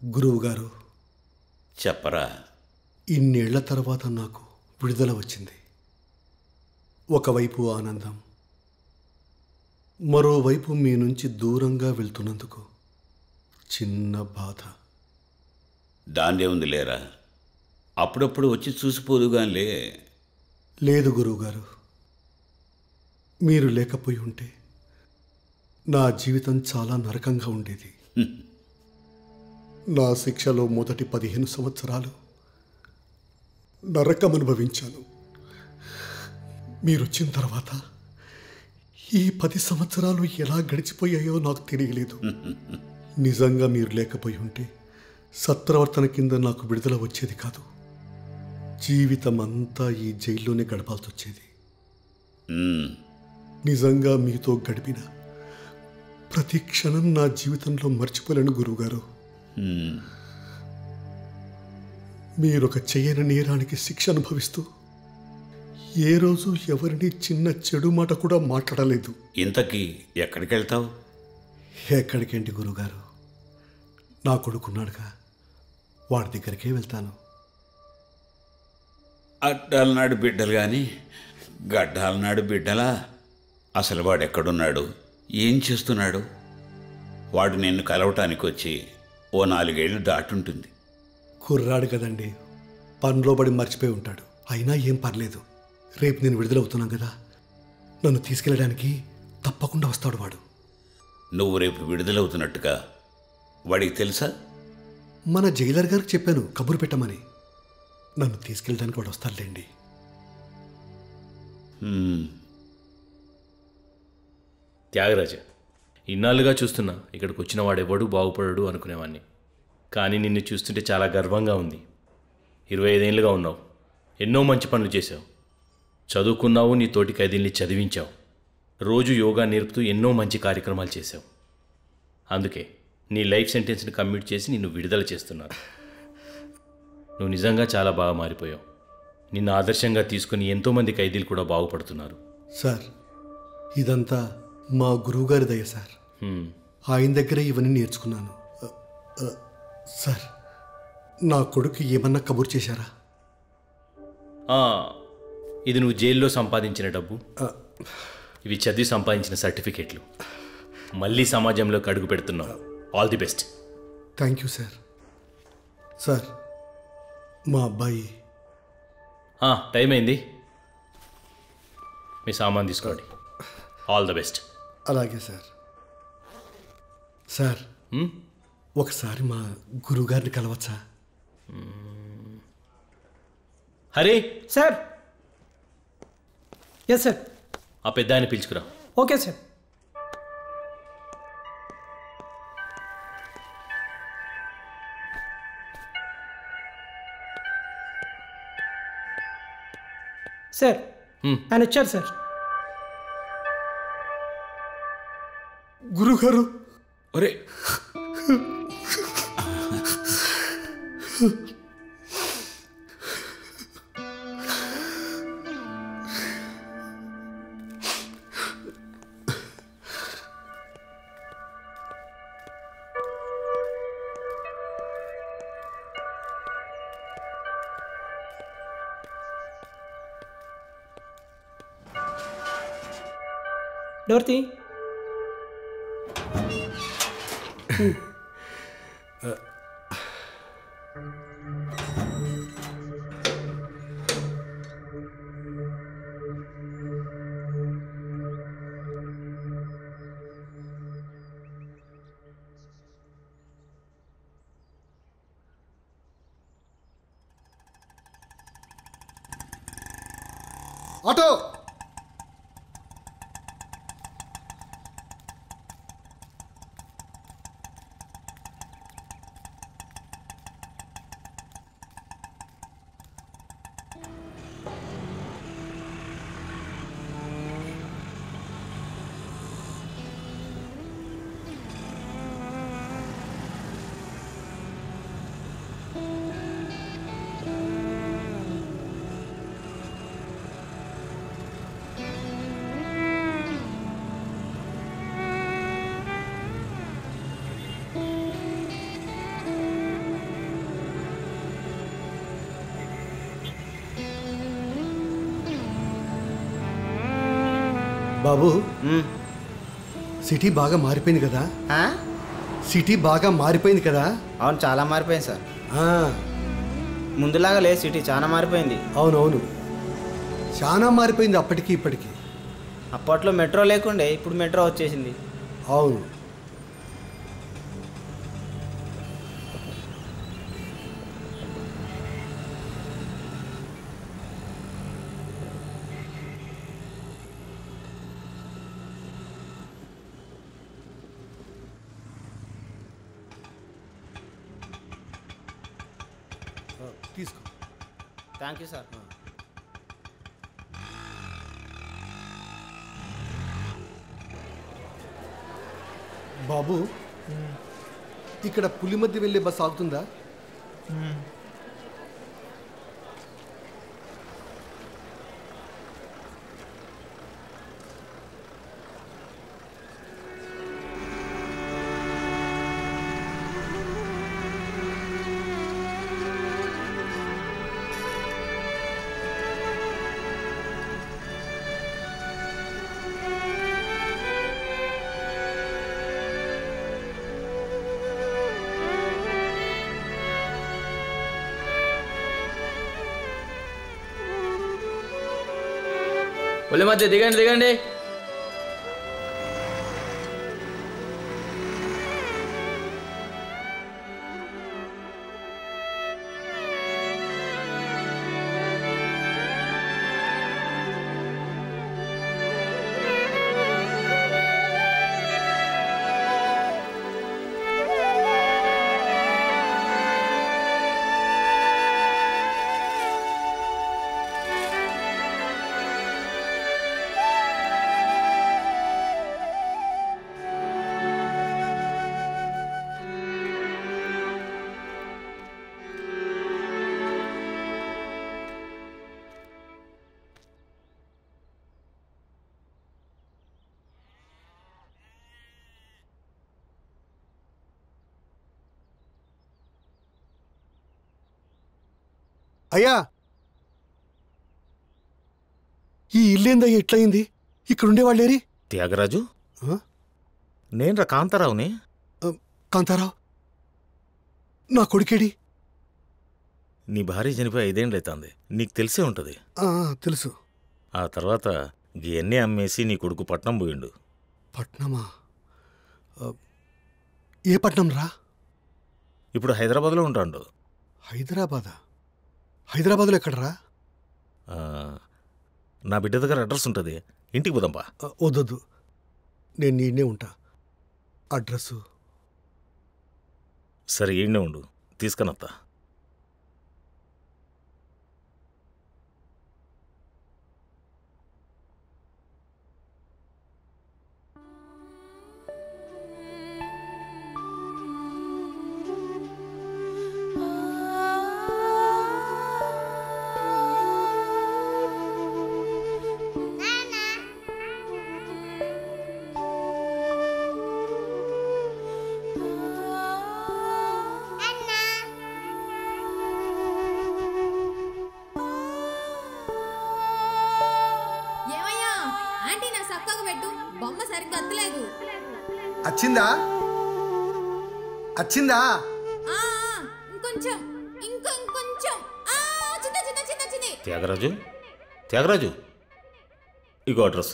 గురువుగారు, చెప్పరా. ఇన్నేళ్ల తర్వాత నాకు విడుదల వచ్చింది. ఒకవైపు ఆనందం, మరోవైపు మీ నుంచి దూరంగా వెళ్తున్నందుకు చిన్న బాధ. దాన్నే ఉంది లేరా, అప్పుడప్పుడు వచ్చి చూసిపోదుగానిలే. లేదు గురువుగారు, మీరు లేకపోయి ఉంటే నా జీవితం చాలా నరకంగా ఉండేది. నా శిక్షలో మొదటి 15 సంవత్సరాలు నరకం అనుభవించాను. మీరొచ్చిన తర్వాత ఈ 10 సంవత్సరాలు ఎలా గడిచిపోయాయో నాకు తెలియలేదు. నిజంగా మీరు లేకపోయి ఉంటే సత్ప్రవర్తన కింద నాకు విడుదల వచ్చేది కాదు. జీవితం అంతా ఈ జైల్లోనే గడపాల్సి వచ్చేది. నిజంగా మీతో గడిపిన ప్రతి క్షణం నా జీవితంలో మర్చిపోలేను గురువుగారు. మీరొక చేయని నేరానికి శిక్ష అనుభవిస్తూ ఏ రోజు ఎవరిని చిన్న చెడు మాట కూడా మాట్లాడలేదు. ఇంతకీ ఎక్కడికి వెళ్తావు? ఎక్కడికేంటి గురువుగారు, నా కొడుకున్నాడుగా, వాడి దగ్గరికే వెళ్తాను. అడ్డాలనాడు బిడ్డలు కానీ గడ్డాలనాడు బిడ్డలా? అసలు వాడు ఎక్కడున్నాడు, ఏం చేస్తున్నాడు? వాడు నిన్ను కలవటానికి వచ్చి ఓ 4 ఏళ్ళు దాటుంటుంది. కుర్రాడు కదండి, పనిలో పడి మర్చిపోయి ఉంటాడు. అయినా ఏం పర్లేదు, రేపు నేను విడుదలవుతున్నాను కదా, నన్ను తీసుకెళ్ళడానికి తప్పకుండా వస్తాడు వాడు. నువ్వు రేపు విడుదలవుతున్నట్టుగా వాడికి తెలుసా? మన జైలర్ గారికి చెప్పాను కబురు పెట్టమని. నన్ను తీసుకెళ్ళడానికి వాడు వస్తాడులేండి. త్యాగరాజ, ఇన్నాళ్ళుగా చూస్తున్నా ఇక్కడికి వచ్చిన వాడెవడు బాగుపడడు అనుకునేవాడిని. కానీ నిన్ను చూస్తుంటే చాలా గర్వంగా ఉంది. 25 ఏళ్ళుగా ఉన్నావు, ఎన్నో మంచి పనులు చేశావు, చదువుకున్నావు, నీ తోటి ఖైదీల్ని చదివించావు, రోజు యోగా నేర్పుతూ ఎన్నో మంచి కార్యక్రమాలు చేశావు. అందుకే నీ లైఫ్ సెంటెన్స్ని కమ్యూట్ చేసి నిన్ను విడుదల చేస్తున్నారు. నువ్వు నిజంగా చాలా బాగా మారిపోయావు. నిన్ను ఆదర్శంగా తీసుకుని ఎంతోమంది ఖైదీలు కూడా బాగుపడుతున్నారు. సార్, ఇదంతా మా గురువుగారి దయ సార్. ఆయన దగ్గరే ఇవన్నీ నేర్చుకున్నాను. సార్, నా కొడుకు ఏమన్నా కబురు చేశారా? ఇది నువ్వు జైల్లో సంపాదించిన డబ్బు, ఇవి చదివి సంపాదించిన సర్టిఫికేట్లు. మళ్ళీ సమాజంలోకి అడుగు పెడుతున్నావు. All the best. Thank you sir. Sir, మా అబ్బాయి టైం అయింది, మీ సామాన్ తీసుకోండి. All the best. అలాగే సార్. సార్, ఒకసారి మా గురువుగారిని కలవచ్చా? హరి సార్. Yes sir. ఆ పెద్ద ఆయన పిలుచుకురా. Okay sir. సార్, ఆయన వచ్చారు సార్. గురుగారు. ఒరే, డోర్ తీ. ఆటో. బాబు సిటీ బాగా మారిపోయింది కదా. సిటీ బాగా మారిపోయింది కదా. అవును, చాలా మారిపోయింది సార్. ఆ, ముందులాగా లేదు, సిటీ చాలా మారిపోయింది. అవునవును, చాలా మారిపోయింది అప్పటికి ఇప్పటికి. అప్పట్లో మెట్రో లేకుండే, ఇప్పుడు మెట్రో వచ్చేసింది. అవును. తీసుకో. Thank you sir. బాబు, ఇక్కడ పులి మధ్య వెళ్ళే బస్సు ఆగుతుందా? పులి మధ్య దిగండి దిగండి. అయ్యా, ఈ ఇల్లేందయ్యా ఎట్లయింది? ఇక్కడ ఉండేవాళ్ళేరి? త్యాగరాజు, ఆ? నేనురా కాంతారావుని. కాంతారావు, నా కొడుకేడి? నీ భార్య చనిపోయి 5 ఏళ్ళైతుంది, నీకు తెలిసే ఉంటుంది. తెలుసు. ఆ తర్వాత ఇవన్నీ అమ్మేసి నీ కొడుకు పట్నం పోయిండు. పట్నమా? ఏ పట్నం రా? ఇప్పుడు హైదరాబాద్లో ఉంటాడు. హైదరాబాదా? హైదరాబాద్లో ఎక్కడరా? నా బిడ్డ దగ్గర అడ్రస్ ఉంటుంది, ఇంటికి పోదాంపా. వద్దొద్దు, నేను ఈయనే ఉంటా. అడ్రస్సు? సరే, ఈయనే ఉండు, తీసుకునత్తా. వచ్చిందా? వచ్చిందా? ఇంకొంచెం, ఇంకొంచెం. త్యాగరాజు, త్యాగరాజు, ఇగో address.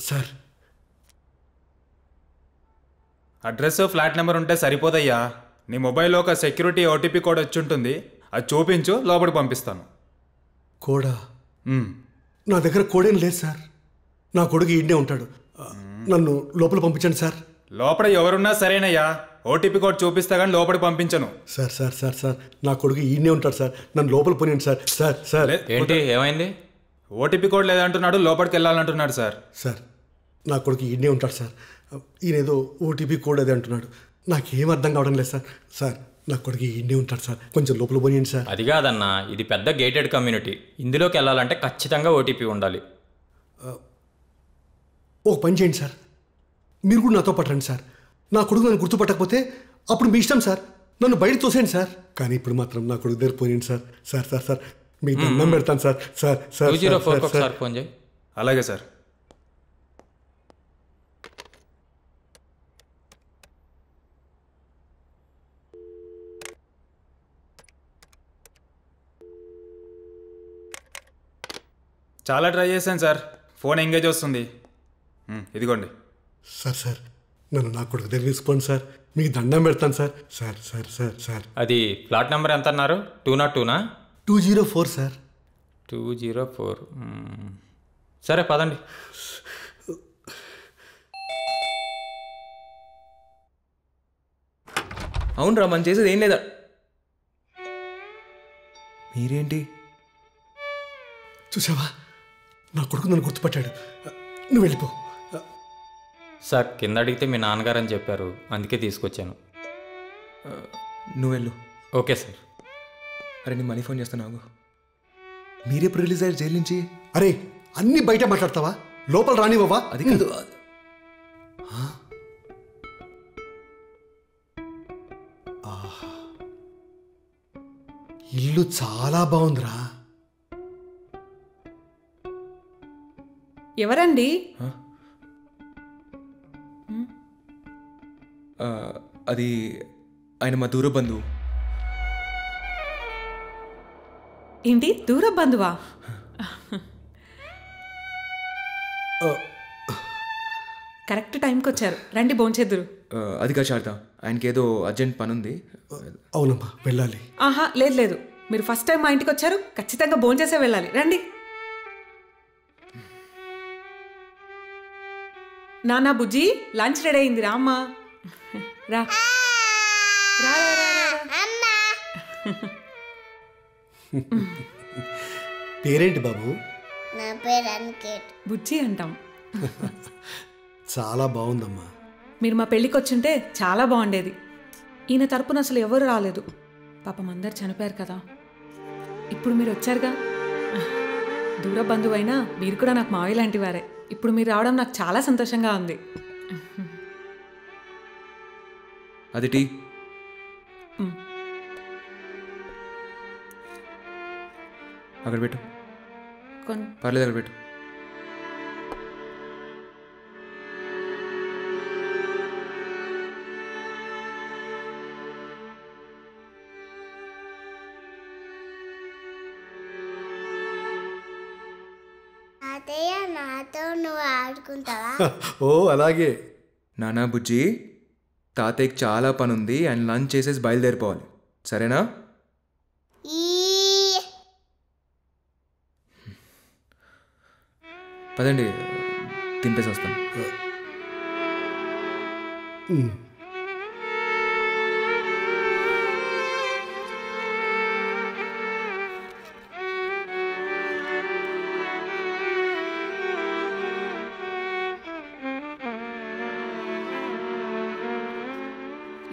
Sir, address flat number ఉంటే సరిపోదయ్యా. నీ మొబైల్లో ఒక సెక్యూరిటీ ఓటీపీ కోడ్ వచ్చి ఉంటుంది, అది చూపించు, లోపలికి పంపిస్తాను. కోడా? నా దగ్గర కోడేం లేదు సార్. నా కొడుకు ఈడనే ఉంటాడు. నన్ను లోపల పంపించండి సార్. లోపల ఎవరున్నా సరేనయ్యా, ఓటీపీ కోడ్ చూపిస్తా కానీ లోపలికి పంపించను. సార్ సార్ సార్ సార్ నా కొడుకు ఈడనే ఉంటాడు సార్. నన్ను లోపల పోనీయండి సార్. సార్ సార్ ఏంటి, ఏమైంది? ఓటీపీ కోడ్ లేదంటున్నాడు, లోపలికి వెళ్ళాలంటున్నాడు సార్. సార్, నా కొడుకు ఈడనే ఉంటాడు సార్. ఈయనేదో ఓటీపీ కోడ్ అదే అంటున్నాడు. నాకేం అర్థం కావడం లేదు సార్. సార్, నా కొడుకు ఈడనే ఉంటాడు సార్. కొంచెం లోపల పోనీయండి సార్. అది కాదన్నా, ఇది పెద్ద గేటెడ్ కమ్యూనిటీ. ఇందులోకి వెళ్ళాలంటే ఖచ్చితంగా ఓటీపీ ఉండాలి. ఒక పని చేయండి సార్, మీరు కూడా నాతో పట్టండి సార్. నా కొడుకు నన్ను గుర్తుపట్టకపోతే అప్పుడు మీ ఇష్టం సార్. నన్ను బయట తోసేయండి సార్. కానీ ఇప్పుడు మాత్రం నా కొడుకు దగ్గర పోయింది సార్. సార్ సార్ సార్ మీకు దండం పెడతాను సార్. సార్ సార్ 204 ఒకసారి ఫోన్ చేయి. అలాగే సార్. చాలా ట్రై చేశాను సార్, ఫోన్ ఎంగేజ్ వస్తుంది. ఇదిగోండి సార్. సార్ నన్ను నా కొడుకు దగ్గర తీసుకోండి సార్. మీకు దండం పెడతాను sir. Sir sir sir sir అది ఫ్లాట్ నెంబర్ ఎంత అన్నారు? 202నా? 204 సార్. 204. సరే పదండి. అవునరా, మనం చేసేది ఏం లేదా. మీరేంటి చూసావా, నా కొడుకు నన్ను గుర్తుపట్టాడు. నువ్వు వెళ్ళిపో. సార్ కింద అడిగితే మీ నాన్నగారు అని చెప్పారు, అందుకే తీసుకొచ్చాను. నువ్వు వెళ్ళు. Okay sir. అరే నేను మనీ ఫోన్ చేస్తాను. మీరెప్పుడు రిలీజ్ అయ్యారు జైలు నుంచి? అరే అన్నీ బయట మాట్లాడతావా, లోపల రానివ్వవా? అది కాదు. ఇల్లు చాలా బాగుందిరా. ఎవరండి? అది ఆయన మా దూర బంధువు. ఏంటి దూర బంధువా? కరెక్ట్ టైంకి వచ్చారు, రండి భోంచేద్దురు. అది కాదు శారద, ఆయనకి ఏదో అర్జెంట్ పని ఉంది. అవునమ్మా వెళ్ళాలి. ఆహా లేదు లేదు, మీరు ఫస్ట్ టైం మా ఇంటికి వచ్చారు, ఖచ్చితంగా భోంచేసే వెళ్ళాలి. రండి. నానా బుజ్జి లంచ్ రెడీ అయింది, రామ్మా రా. పేరేంటి బాబు? నా పేరు అనికేట్. బుజ్జి అంటాం. చాలా బాగుందమ్మా. మీరు మా పెళ్ళికి వచ్చుంటే చాలా బాగుండేది. ఈయన తరపున అసలు ఎవరు రాలేదు, పాపం అందరు చనిపోయారు కదా. ఇప్పుడు మీరు వచ్చారుగా, దూర బంధువు అయినా మీరు కూడా నాకు మావయ్య లాంటి వారే. ఇప్పుడు మీరు రావడం నాకు చాలా సంతోషంగా ఉంది. అది టీ. అక్కడ పెట్టు. పర్లేదు అక్కడ పెట్టు. తాతయ్య నాతో నువ్వు ఆడుకుంటావా? ఓ అలాగే. నానా బుజ్జి, తాతయ్యకి చాలా పని ఉంది, ఆయన లంచ్ చేసేసి బయలుదేరిపోవాలి, సరేనా? పదండి, తింపేసి వస్తాను.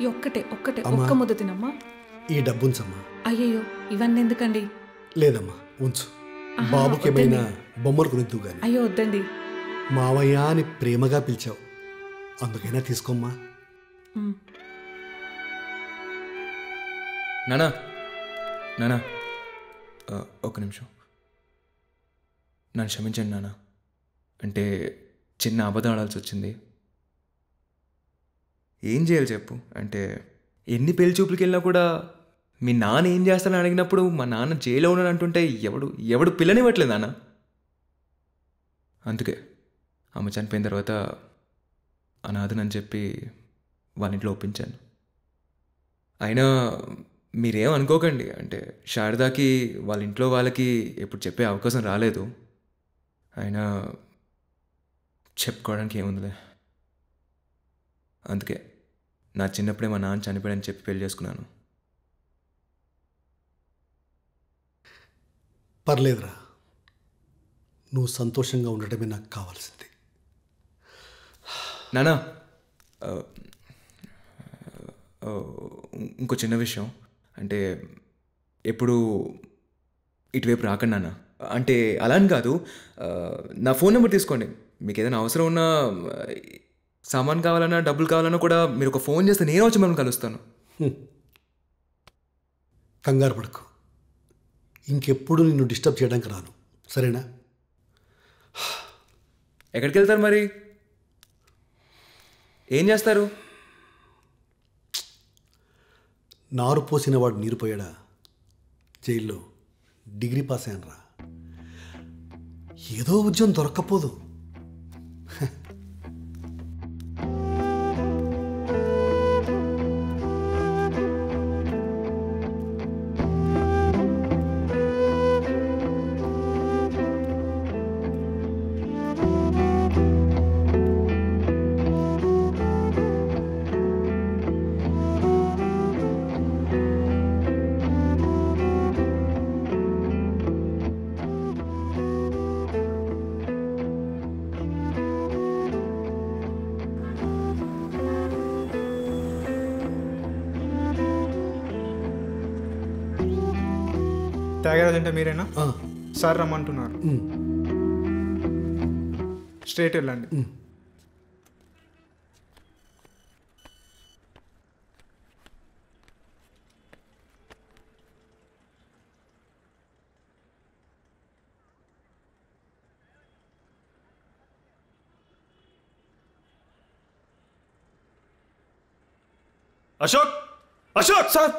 ఈ ఒక్కటే ఒక్క ముద్ద తినమ్మా. ఈ డబ్బు ఉంచమ్మా. అయ్యయ్యో ఇవన్నీ ఎందుకండి? లేదమ్మా ఉంచు, బాబుకి ఏమైనా బొమ్మలు కొనిద్దు గాని. అయ్యో వద్దండి. మావయ్య అని ప్రేమగా పిలిచావు, అందుకైనా తీసుకోమ్మా. నానా నానా ఒక్క నిమిషం, నన్ను క్షమించండి నాన్న. అంటే చిన్న అబద్ధం ఆడాల్సి వచ్చింది. ఏం చేయాలి చెప్పు? అంటే ఎన్ని పెళ్లి చూపులకి వెళ్ళినా కూడా మీ నాన్న ఏం చేస్తానని అడిగినప్పుడు మా నాన్న జైల్లో ఉన్నాడు అంటుంటే ఎవడు పిల్లనివ్వట్లేదు నాన్న. అందుకే అమ్మ చనిపోయిన తర్వాత అనాథనని చెప్పి వాళ్ళ ఇంట్లో ఒప్పించాను. అయినా మీరేం అనుకోకండి, అంటే శారదాకి వాళ్ళ ఇంట్లో వాళ్ళకి ఎప్పుడు చెప్పే అవకాశం రాలేదు. అయినా చెప్పుకోవడానికి ఏముందిలే. అందుకే నా చిన్నప్పుడే మా నాన్న చనిపోయాడని చెప్పి పెళ్లి చేసుకున్నాను. పర్లేదురా, నువ్వు సంతోషంగా ఉండటమే నాకు కావాల్సింది. నానా ఇంకో చిన్న విషయం, అంటే ఎప్పుడు ఇటువైపు రాకండి నాన్న. అంటే అలా అని కాదు, నా ఫోన్ నెంబర్ తీసుకోండి. మీకు ఏదైనా అవసరం ఉన్నా, సామాన్ కావాలన్నా డబ్బులు కావాలన్నా కూడా మీరు ఒక ఫోన్ చేస్తే నేను వచ్చి మిమ్మల్ని కలుస్తాను. కంగారు పడకు. ఇంకెప్పుడు నిన్ను డిస్టర్బ్ చేయడానికి రాను, సరేనా? ఎక్కడికి వెళ్తారు మరి? ఏం చేస్తారు? నారు పోసిన వాడు నీరు పోయాడా? జైల్లో డిగ్రీ పాస్ అయ్యానరా. ఏదో ఉద్యోగం దొరక్కపోదు. త్యాగరాజ్ అంటే మీరేనా? సార్ రమ్మంటున్నారు. స్ట్రైట్ వెళ్ళండి. Ashok! Ashok! Sir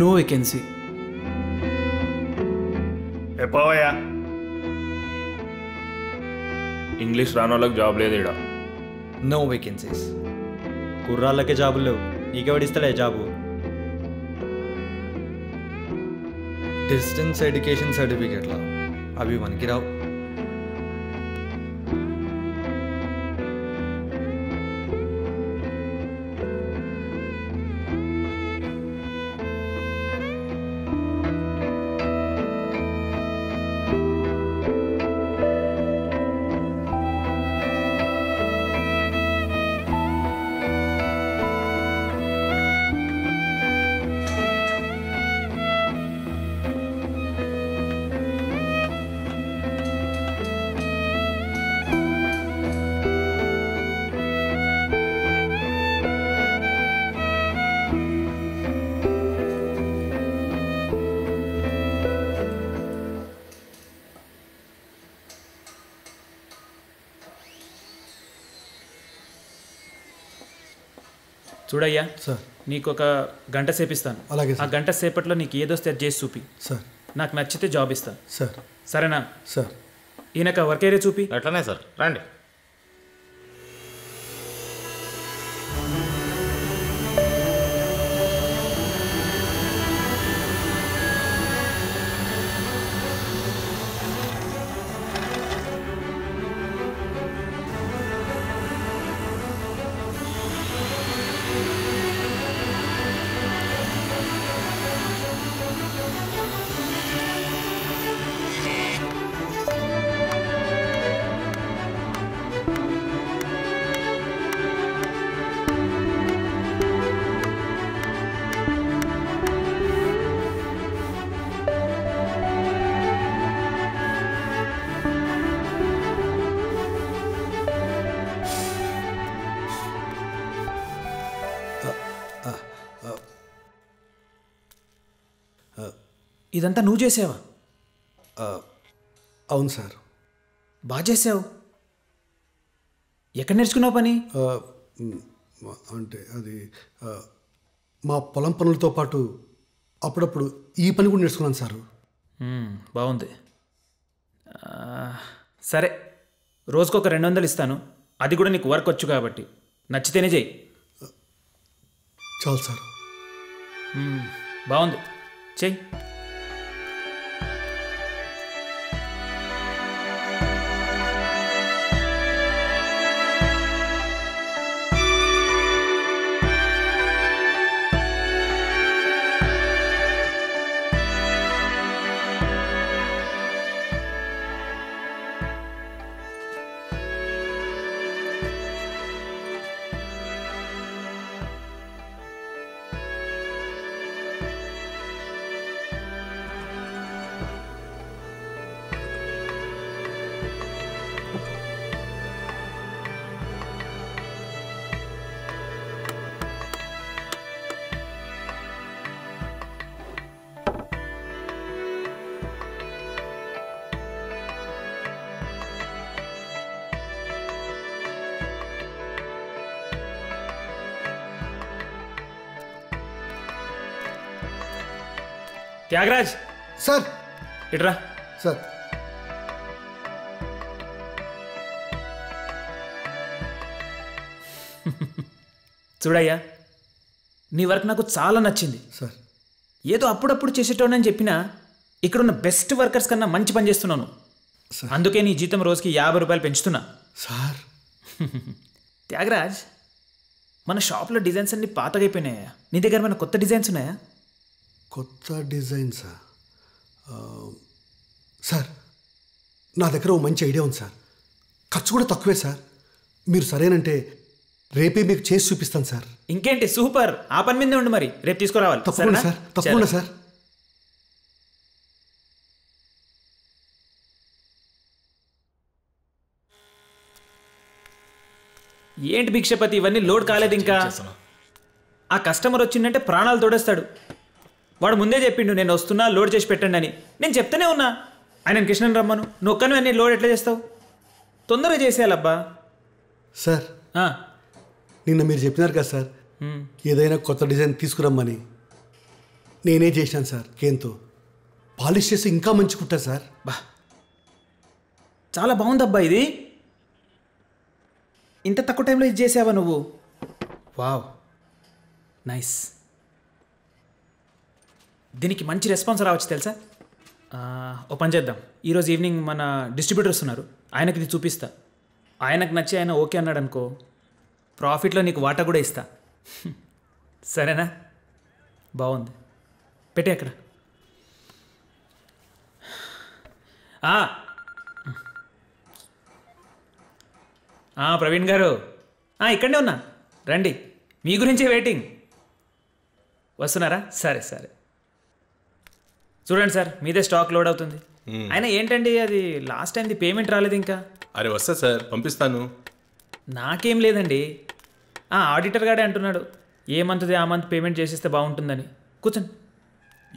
no vacancy. ఎప్పవయ్యా, ఇంగ్లీష్ రాని వాళ్ళకి జాబ్ లేదు ఇక్కడ. No vacancies. కుర్రాళ్ళకే జాబులు లేవు, నీకెవడిస్తలే జాబు? డిస్టెన్స్ ఎడ్యుకేషన్ సర్టిఫికేట్లా అవి మనకి రావు. చూడయ్యా సార్, నీకు ఒక గంట సేపు ఇస్తాను. అలాగే ఆ గంట సేపట్లో నీకు ఏదొస్తే అది చేసి చూపి. సార్, నాకు నచ్చితే జాబ్ ఇస్తాను. సార్. సరేనా? సార్. ఈయనక వర్క్ ఏరియా చూపి. అట్లనే సార్, రండి. ఇదంతా నువ్వు చేసావా? అవును సార్. బాగా చేసావు. ఎక్కడ నేర్చుకున్నావు పని? అంటే అది మా పొలం పనులతో పాటు అప్పుడప్పుడు ఈ పని కూడా నేర్చుకున్నాను సారు. బాగుంది. సరే, రోజుకొక 200 ఇస్తాను. అది కూడా నీకు వర్క్ వచ్చు కాబట్టి నచ్చితేనే చెయ్యి. చాలు సార్. బాగుంది, చెయ్యి. త్యాగరాజ్ సార్ ఇట్రా సార్. చూడయ్యా, నీ వర్క్ నాకు చాలా నచ్చింది సార్. ఏదో అప్పుడప్పుడు చేసేటోనని చెప్పినా ఇక్కడున్న బెస్ట్ వర్కర్స్ కన్నా మంచి పని చేస్తున్నాను. అందుకే నీ జీతం రోజుకి 50 రూపాయలు పెంచుతున్నా. సార్ త్యాగరాజ్, మన షాప్లో డిజైన్స్ అన్ని పాతగైపోయినాయా? నీ దగ్గర మన కొత్త డిజైన్స్ ఉన్నాయా? కొత్త డిజైన్సా? సార్ నా దగ్గర ఓ మంచి ఐడియా ఉంది సార్. ఖర్చు కూడా తక్కువే సార్. మీరు సరేనంటే రేపే మీకు చేసి చూపిస్తాను సార్. ఇంకేంటి, సూపర్. ఆ పని మీదే ఉండు, మరి రేపు తీసుకురావాలి. తప్పకుండా సార్, తప్పకుండా సార్. ఏంటి భిక్షపతి, ఇవన్నీ లోడ్ కాలేదు ఇంకా. ఆ కస్టమర్ వచ్చిందంటే ప్రాణాలు తోడేస్తాడు. వాడు ముందే చెప్పిండు నేను వస్తున్నా, లోడ్ చేసి పెట్టండి అని. నేను చెప్తూనే ఉన్నా ఆయన కృష్ణన్ రమ్మను. నువ్వు ఒక్కను అన్నీ లోడ్ ఎట్లా చేస్తావు? తొందరగా చేసేయాలబ్బా. సార్ నిన్న మీరు చెప్పినారు కదా సార్, ఏదైనా కొత్త డిజైన్ తీసుకురమ్మని. నేనే చేశాను సార్. కేన్తో పాలిష్ చేసి ఇంకా మంచి కుట్టా సార్. బా, చాలా బాగుందబ్బా ఇది. ఇంత తక్కువ టైంలో ఇది చేసావా నువ్వు? Wow, nice. దీనికి మంచి రెస్పాన్స్ రావచ్చు తెలుసా. ఓ పని చేద్దాం, ఈరోజు ఈవినింగ్ మన డిస్ట్రిబ్యూటర్స్ ఉన్నారు, ఆయనకి ఇది చూపిస్తా. ఆయనకు నచ్చి ఆయన ఓకే అన్నాడు అనుకో, ప్రాఫిట్లో నీకు వాటా కూడా ఇస్తా. సరేనా? బాగుంది, పెట్టే అక్కడ. ప్రవీణ్ గారు, ఇక్కడనే ఉన్నా, రండి. మీ గురించే వెయిటింగ్. వస్తున్నారా? సరే సరే. చూడండి సార్, మీదే స్టాక్ లోడ్ అవుతుంది. అయినా ఏంటండి అది లాస్ట్ టైంది పేమెంట్ రాలేదు ఇంకా. అరే వస్తా సార్, పంపిస్తాను. నాకేం లేదండి, ఆడిటర్ గాడే అంటున్నాడు ఏ మంత్ది ఆ మంత్ పేమెంట్ చేసేస్తే బాగుంటుందని. కూర్చోండి.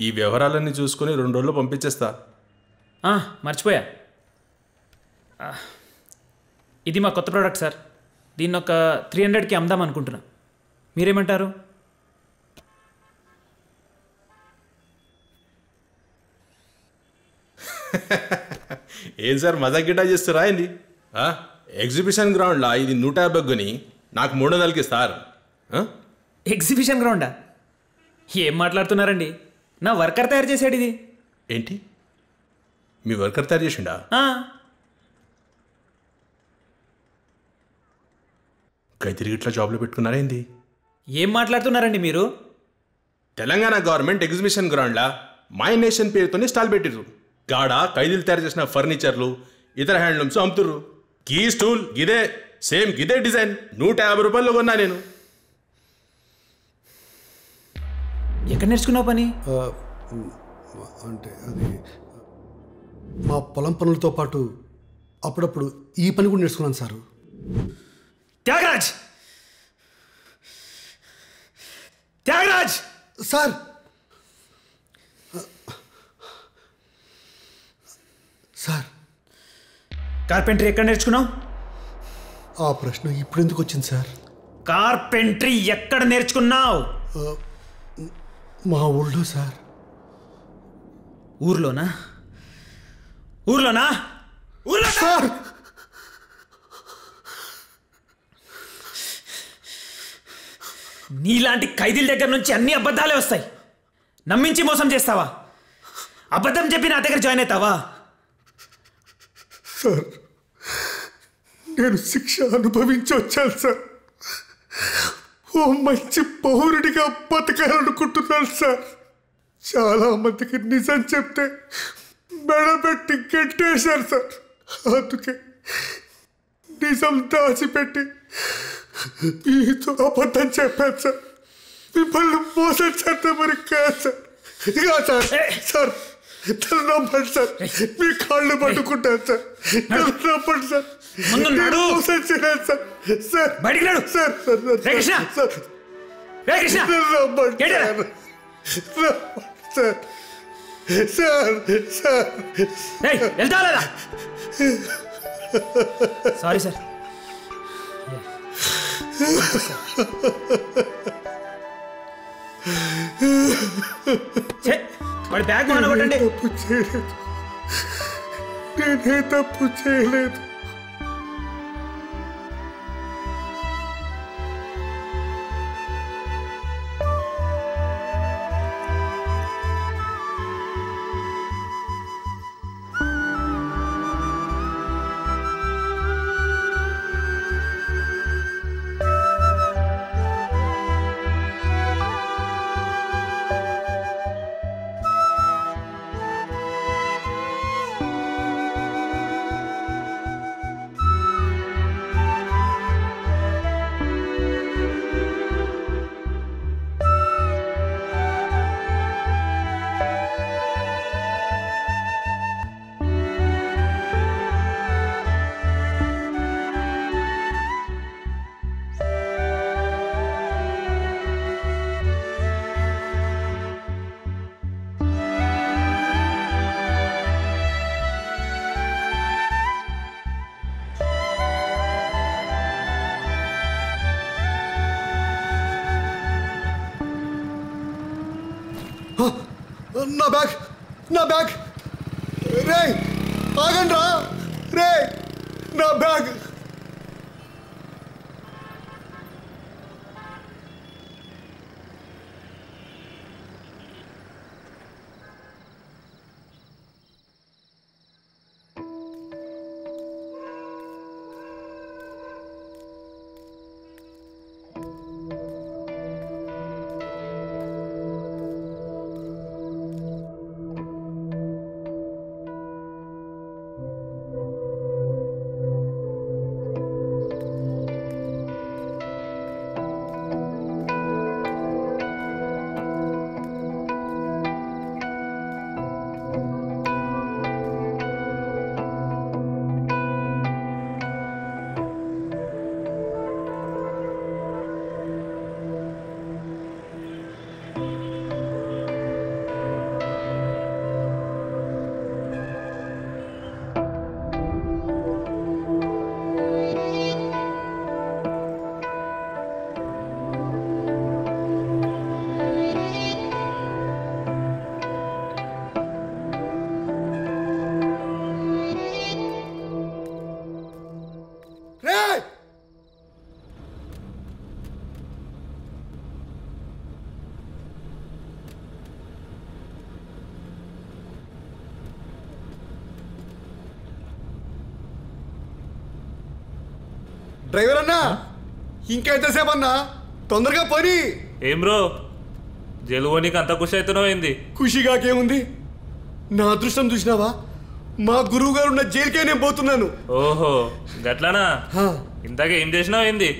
ఈ వ్యవహారాలన్నీ చూసుకొని 2 రోజుల్లో పంపించేస్తా. మర్చిపోయా, ఇది మా కొత్త ప్రోడక్ట్ సార్. దీన్ని ఒక 300కి అమ్దాం అనుకుంటున్నా. మీరేమంటారు? ఏం సార్ మజాక్ గిటా చేస్తారా ఏంది? ఎగ్జిబిషన్ గ్రౌండ్లా ఇది 150 కొని నాకు 300కి ఇస్తారు. ఎగ్జిబిషన్ గ్రౌండా? ఏం మాట్లాడుతున్నారండి? నా వర్కర్ తయారు చేశాడు ఇది. ఏంటి, మీ వర్కర్ తయారు చేసిండా? తిరిగి ఇట్లా జాబ్లో పెట్టుకున్నారా ఏంది? ఏం మాట్లాడుతున్నారండి మీరు? తెలంగాణ గవర్నమెంట్ ఎగ్జిబిషన్ గ్రౌండ్లా మై నేషన్ పేరుతోనే స్టాల్ పెట్టిర్రు. గాడ ఖైదీలు తయారు చేసిన ఫర్నిచర్లు, ఇతర హ్యాండ్లూమ్స్ అమ్ముతుర్రు. కీ స్టూల్ గిదే, సేమ్ గిదే డిజైన్ 150 రూపాయల్లో కొన్నా నేను. ఎక్కడ నేర్చుకున్నావు పని? అంటే అది మా పొలం పనులతో పాటు అప్పుడప్పుడు ఈ పని కూడా నేర్చుకున్నాను sir. Tyagaraj, Tyagaraj sir. Sir carpentry ఎక్కడ నేర్చుకున్నావు? ఆ ప్రశ్న ఇప్పుడు ఎందుకు వచ్చింది సార్? కార్పెంటరీ ఎక్కడ నేర్చుకున్నావు? మా ఊళ్ళో సార్. ఊర్లోనా? ఊర్లోనా? ఊర్లో సార్. నీలాంటి ఖైదీల దగ్గర నుంచి అన్ని అబద్ధాలే వస్తాయి. నమ్మించి మోసం చేస్తావా? అబద్ధం చెప్పి నా దగ్గర జాయిన్ అవుతావా? సార్ నేను శిక్ష అనుభవించి వచ్చాను సార్. ఓ మంచి పౌరుడిగా బతకాలనుకుంటున్నాను సార్. చాలా మందికి నిజం చెప్తే మెడబెట్టి గెట్టేశారు సార్. అందుకే నిజం దాచిపెట్టి మీతో అబద్ధం చెప్పాను సార్. మిమ్మల్ని మోసం చేద్దామని కాదు సార్. సార్ సార్ తను నమ్మండి సార్. మీ కాళ్ళు పట్టుకుంటాను సార్. తను నమ్మండి సార్. మోసం చేయలేదు సార్. సార్ బయటికి రాడు. సార్ సార్ సార్ నమ్మండి సార్. సార్ సార్ వెళ్తా లేదా? Sorry sir. వాడి బ్యాగ్ కొట్టండి. తప్పు చేయలేదు, నేనే తప్పు చేయలేదు. నా బ్యాగ్, నా బ్యాగ్, రే ఆగండి రా, రే నా బ్యాగ్. డ్రైవర్ అన్నా, ఇంకా ఎంతసేపు అన్నా, తొందరగా పని. ఏం బ్రో జలువనికి అంత ఖుషి అవుతున్నావు ఏంది? ఖుషిగాకేముంది, నా అదృష్టం చూసినావా, మా గురువు గారు ఉన్న జైలుకే నేను పోతున్నాను. ఓహో గట్లానా? ఇంతకే ఏం చేసినావు ఏంది?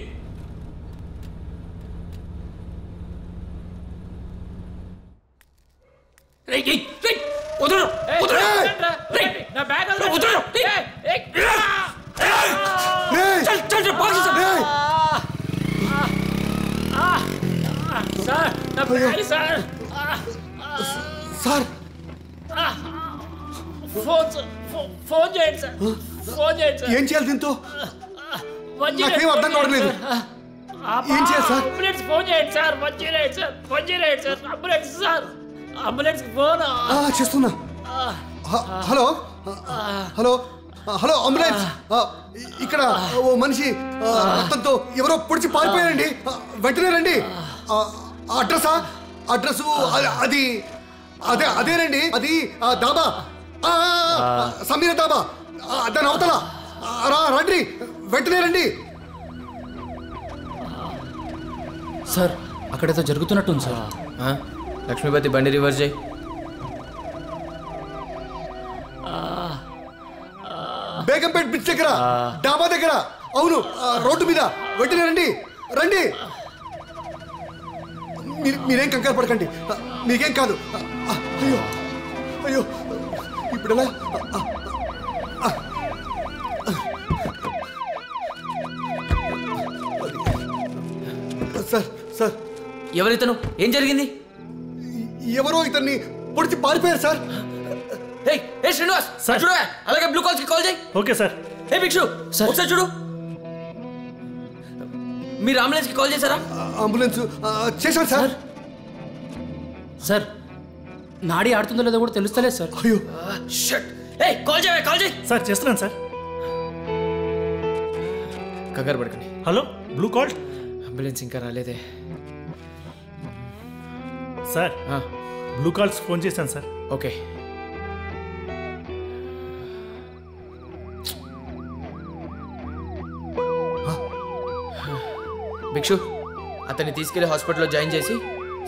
సార్ ఫోన్ చేయండి సార్, ఫోన్ చేయండి సార్. ఏం చేయాలి దీంతో? నాకేం అర్థం కావట్లేదు. ఏం చేయాలి సార్? అంబులెన్స్ ఫోన్ చేయండి sir, 108 sir, 108 sir, ambulance sir, ambulance phone చేస్తున్నా. హలో హలో హలో అంబులెన్స్, ఇక్కడ ఓ మనిషి రక్తంతో ఎవరో పొడిచి పారిపోయారండి, వెంటనే రండి. అడ్రసా? అడ్రస్ అది అదేనండి, అది దాబా, సమీర దాబా, దాని అవతల. రండి, వెంటనే రండి. సార్ అక్కడేదో జరుగుతున్నట్టుంది సార్. లక్ష్మీపతి బండి రివర్స్ చేయి. బేగంపేట్ బ్రిడ్జ్ దగ్గర, డాబా దగ్గర. అవును, రోడ్డు మీద. వెంటనే రండి, రండి. మీరేం కంగారు పడకండి, మీకేం కాదు. అయ్యో అయ్యో, ఇప్పుడు ఎలా? సార్ సార్, ఎవరితను? ఏం జరిగింది? ఎవరో ఇతన్ని పొడిచి పారిపోయారు సార్. శ్రీనివాస్ చూడు, అలాగే బ్లూ కాల్స్ కి కాల్ చేయి. Okay sir. హే భిక్షు, ఒకసారి చూడు. మీరు అంబులెన్స్ కి కాల్ చేశారా? అంబులెన్స్ చేశాను సార్. సార్ నాడి ఆడుతుందో లేదో కూడా తెలుస్తలేదు సార్. అయ్యో షట్. ఏయ్ కాల్ చేయి సార్ చేస్తున్నాను సార్. కంగారు పడకండి. Hello blue call. అంబులెన్స్ ఇంకా రాలేదే సార్. బ్లూ కాల్స్ ఫోన్ చేశాను సార్. ఓకే. భిక్షు అతన్ని తీసుకెళ్లి హాస్పిటల్లో జాయిన్ చేసి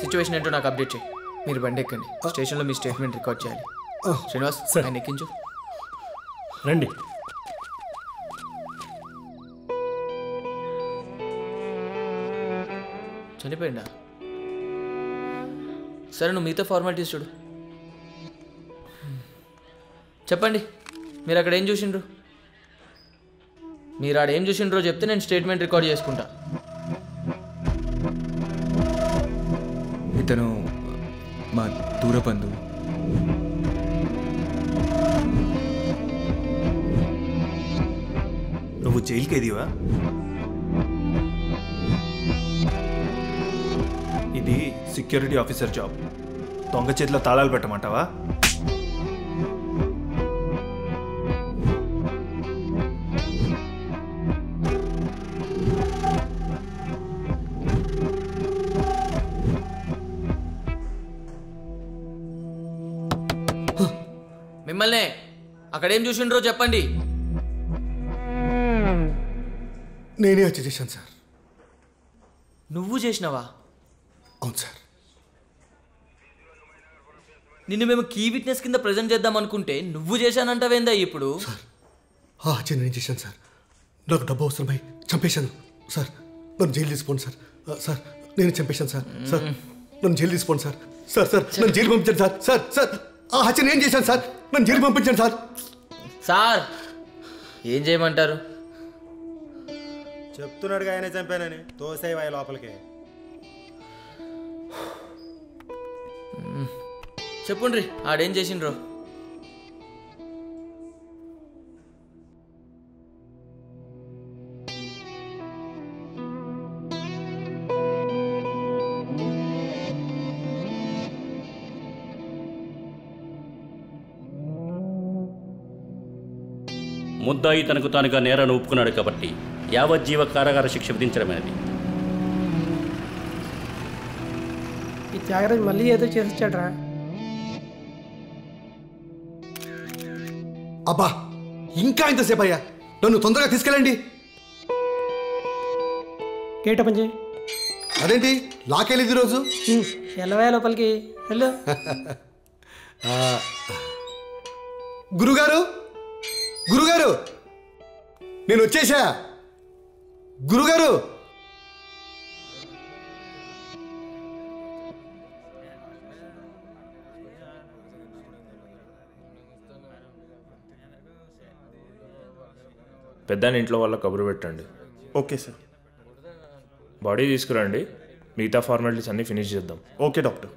సిచ్యువేషన్ ఏంటో నాకు అప్డేట్ చేయి. మీరు బండి ఎక్కండి. స్టేషన్లో మీ స్టేట్మెంట్ రికార్డ్ చేయాలి. శ్రీనివాస్ ఆయన ఎక్కించు. రండి. చనిపోయిందా? సరే నువ్వు మిగతా ఫార్మాలిటీస్ చూడు. చెప్పండి మీరు అక్కడ ఏం చూసిండ్రు? మీరు ఆడ ఏం చూసిండ్రో చెప్తే నేను స్టేట్మెంట్ రికార్డ్ చేసుకుంటా. ఇతను మా దూర బంధువు. నువ్వు జైలుకి ఎదివా? ఇది సెక్యూరిటీ ఆఫీసర్ జాబ్. దొంగ చేతిలో తాళాలు పెట్టమంటావా? మిమ్మల్నే అక్కడేం చూసిండ్రో చెప్పండి. నేనే హత్య చేశాను సార్. నువ్వు చేసినావా? అవును సార్. నిన్ను మేము కీ విట్నెస్ కింద ప్రజెంట్ చేద్దాం అనుకుంటే నువ్వు చేశానంటావేందా ఇప్పుడు? సార్ ఆ హత్య నేను చేశాను సార్. నాకు డబ్బు అవసరమై చంపేశాను సార్. నన్ను జైలు తీసుకోండి సార్. సార్ నేను చంపేశాను సార్. సార్ నన్ను జైలు తీసుకోండి సార్. సార్ సార్ నన్ను జైలు పంపించండి సార్. సార్ సార్ ఆ హత్య నేను చేశాను సార్. నన్ను జైలు పంపించండి సార్. సార్ ఏం చేయమంటారు? చెప్తున్నాడుగా ఆయన చంపానని. తోసేవాయి లోపలికి. చెప్పుండ్రి ఆడేం చేసిండ్రో. ముద్దాయి తనకు తానుగా నేరాన్ని ఒప్పుకున్నాడు కాబట్టి యావజ్జీవ కారాగార శిక్ష విధించడమైనది. ఈ త్యాగరాజ్ మళ్ళీ ఏదో చేసాడ్రా. అబ్బా ఇంకా ఇంతసేపు అయ్యా. నన్ను తొందరగా తీసుకెళ్ళండి. గేట్ ఓపెన్ చేయి. అదేంటి లాకెళ్ళింది ఈరోజు? ఎల్లవే లోపలికి వెళ్ళు. గురుగారు గురుగారు నేను వచ్చేసా. గురుగారు పెద్దాన్ని ఇంట్లో వాళ్ళ కబురు పెట్టండి. Okay sir. బాడీ తీసుకురండి. మిగతా ఫార్మాలిటీస్ అన్నీ ఫినిష్ చేద్దాం. Okay doctor.